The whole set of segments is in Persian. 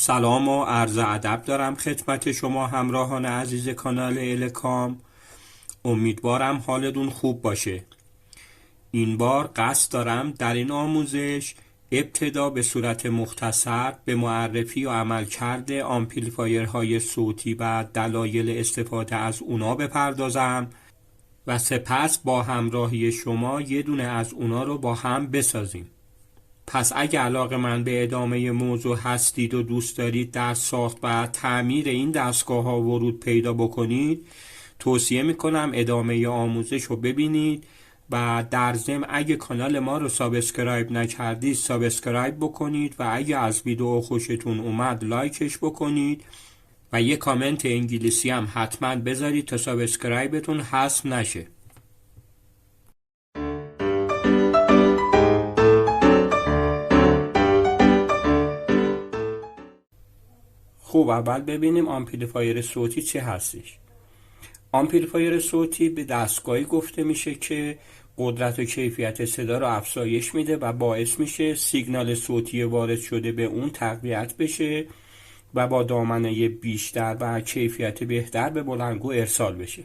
سلام و عرض ادب دارم خدمت شما همراهان عزیز کانال الکام. امیدوارم حالتون خوب باشه. این بار قصد دارم در این آموزش ابتدا به صورت مختصر به معرفی و عملکرد آمپلیفایرهای صوتی و دلایل استفاده از اونا بپردازم و سپس با همراهی شما یه دونه از اونا رو با هم بسازیم. پس اگه علاقه من به ادامه موضوع هستید و دوست دارید در ساخت و تعمیر این دستگاه ها ورود پیدا بکنید، توصیه میکنم ادامه آموزش رو ببینید و در ضمن اگه کانال ما رو سابسکرایب نکردید سابسکرایب بکنید و اگه از ویدیو خوشتون اومد لایکش بکنید و یه کامنت انگلیسی هم حتما بذارید تا سابسکرایبتون حذف نشه. خب اول ببینیم آمپلیفایر صوتی چه هستش. آمپلیفایر صوتی به دستگاهی گفته میشه که قدرت و کیفیت صدا رو افزایش میده و باعث میشه سیگنال صوتی وارد شده به اون تقویت بشه و با دامنه بیشتر و کیفیت بهتر به بلندگو ارسال بشه.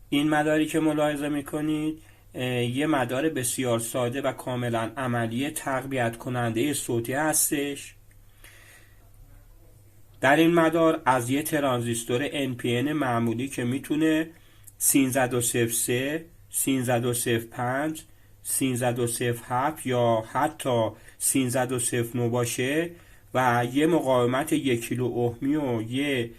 این مداری که ملاحظه میکنید یه مدار بسیار ساده و کاملا عملی تقویت کننده صوتی هستش. در این مدار از یه ترانزیستور NPN معمولی که میتونه 1303 1305 1307 یا حتی 1309 باشه و یه مقاومت 1 کیلو اوهمی و یه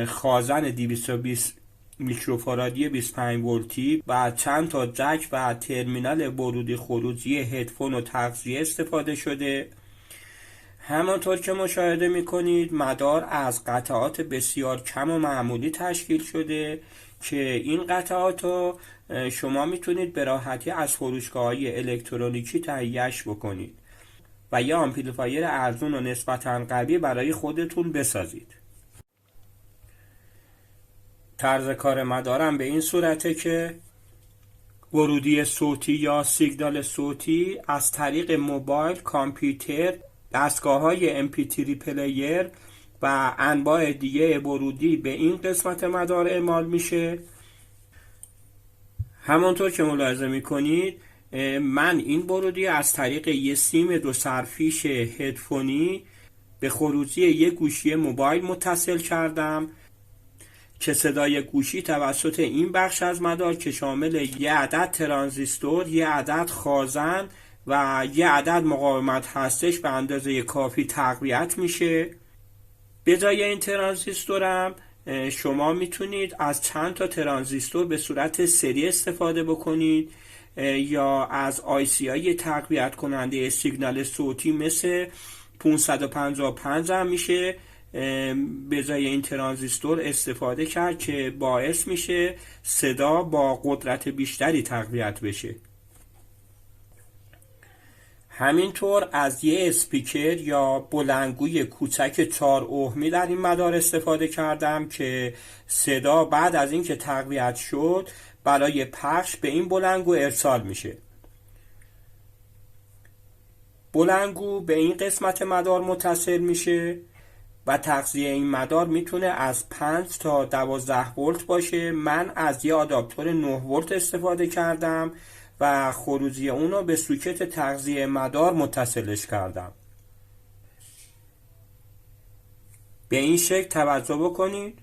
خازن 220 میکروفارادی 25 ولتی و چند تا جک و ترمینال ورودی خروجی هدفون و تغذیه استفاده شده. همانطور که مشاهده میکنید مدار از قطعات بسیار کم و معمولی تشکیل شده که این قطعات رو شما میتونید به راحتی از فروشگاه‌های الکترونیکی تهیه‌اش بکنید و یه آمپلیفایر ارزان و نسبتاً قوی برای خودتون بسازید. طرز کار مدارم به این صورته که ورودی صوتی یا سیگنال صوتی از طریق موبایل، کامپیوتر، دستگاه‌های MP3 پلیر و انواع دیگه ورودی به این قسمت مدار اعمال میشه. همانطور که ملاحظه میکنید من این ورودی از طریق یه سیم دو سرفیش هدفونی به خروجی یک گوشی موبایل متصل کردم که صدای گوشی توسط این بخش از مدار که شامل یه عدد ترانزیستور، یه عدد خازن و یه عدد مقاومت هستش به اندازه کافی تقویت میشه. به جای این ترانزیستورم شما میتونید از چند تا ترانزیستور به صورت سری استفاده بکنید یا از آیسی های تقویت کننده سیگنال صوتی مثل 555 هم میشه به جای این ترانزیستور استفاده کرد که باعث میشه صدا با قدرت بیشتری تقویت بشه. همینطور از یه اسپیکر یا بلندگوی کوچک 4 اوهمی در این مدار استفاده کردم که صدا بعد از اینکه تقویت شد برای پخش به این بلندگو ارسال میشه. بلندگو به این قسمت مدار متصل میشه و تغذیه این مدار میتونه از 5 تا 12 ولت باشه. من از یه آداپتور 9 ولت استفاده کردم و خروجی اونو به سوکت تغذیه مدار متصلش کردم. به این شکل توجه بکنید.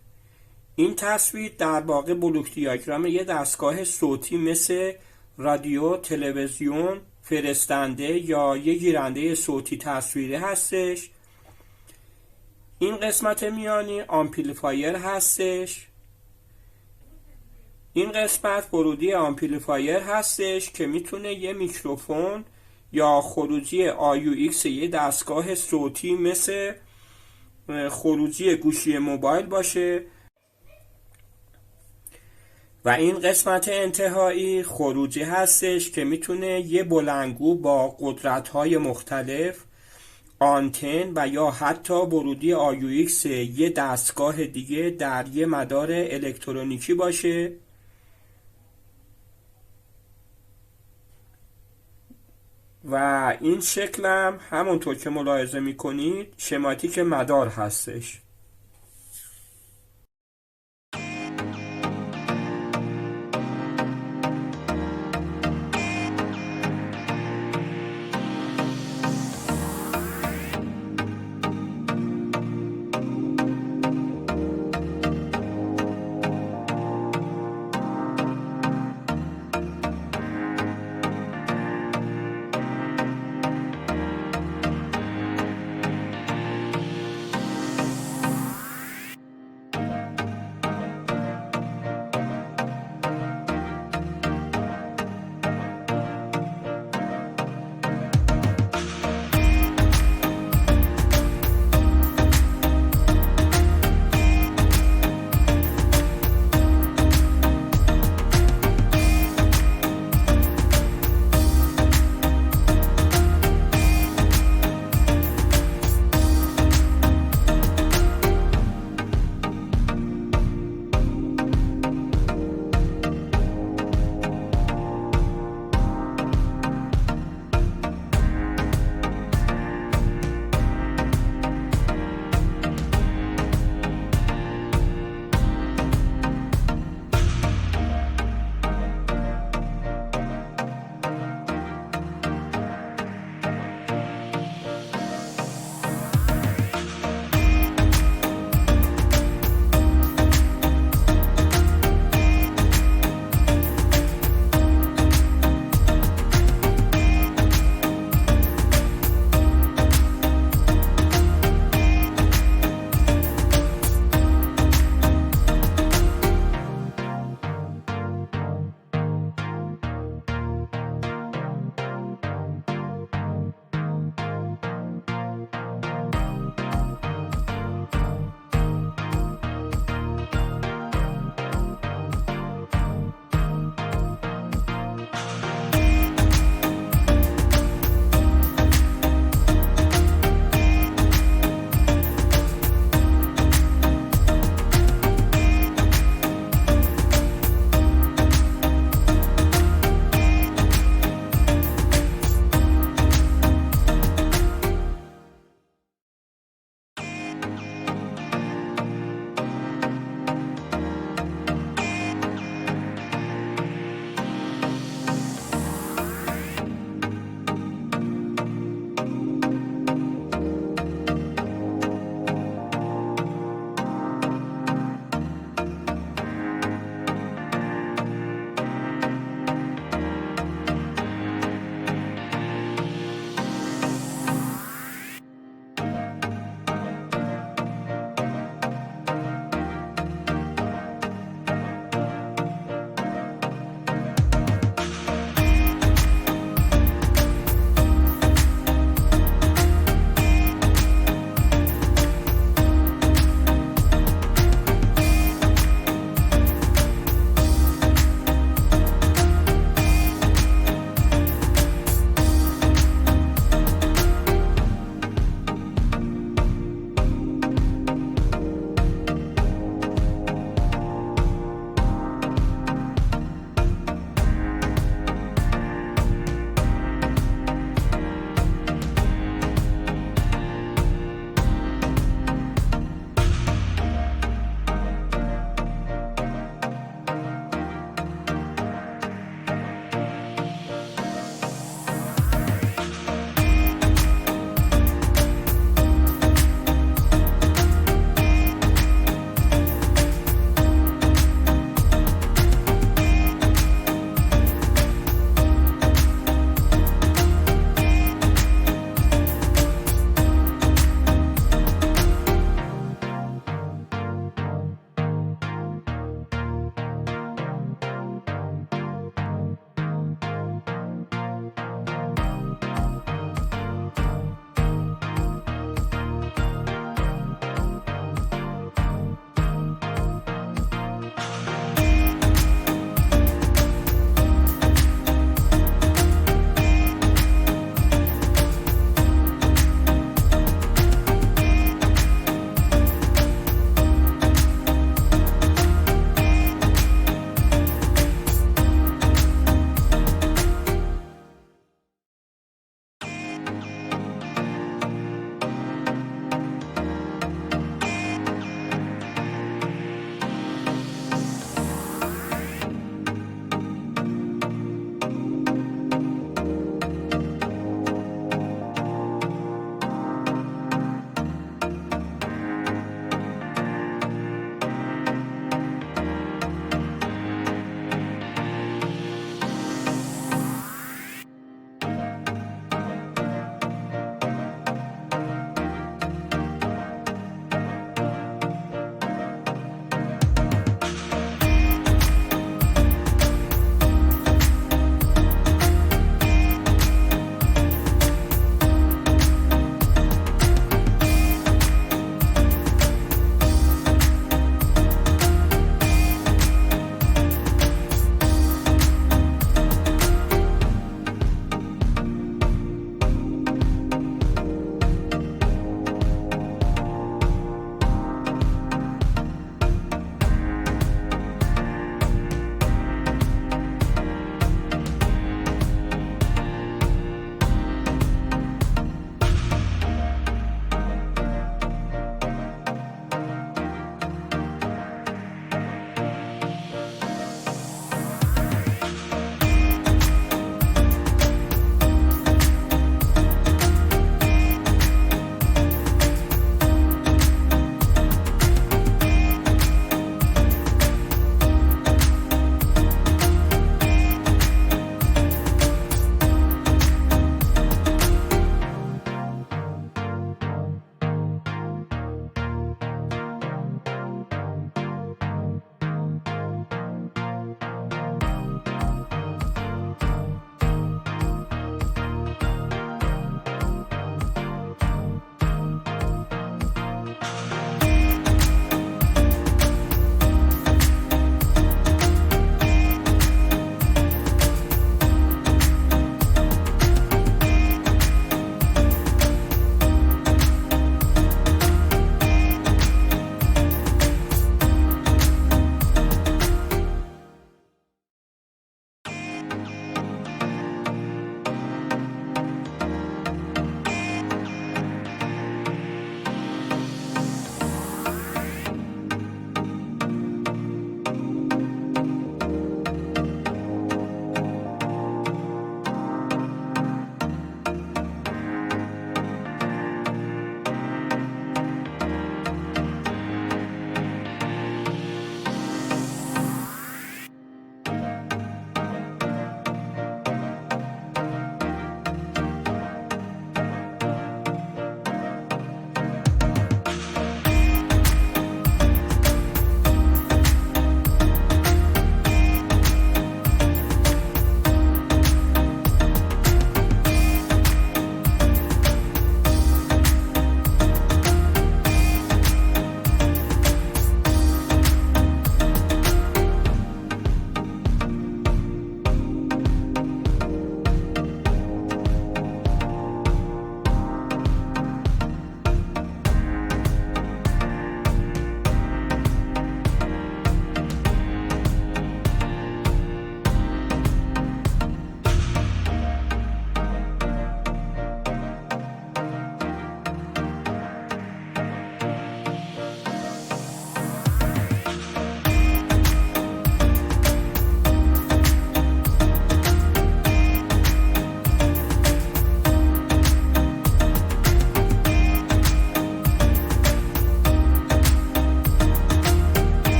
این تصویر در واقع بلوک دیاگرام یه دستگاه صوتی مثل رادیو، تلویزیون، فرستنده یا یه گیرنده صوتی تصویری هستش. این قسمت میانی آمپلیفایر هستش. این قسمت ورودی آمپلیفایر هستش که میتونه یه میکروفون یا خروجی AUX یه دستگاه صوتی مثل خروجی گوشی موبایل باشه و این قسمت انتهایی خروجی هستش که میتونه یه بلندگو با قدرت‌های مختلف، آنتن و یا حتی ورودی AUX یه دستگاه دیگه در یه مدار الکترونیکی باشه. و این شکلم همونطور که ملاحظه میکنید شماتیک مدار هستش.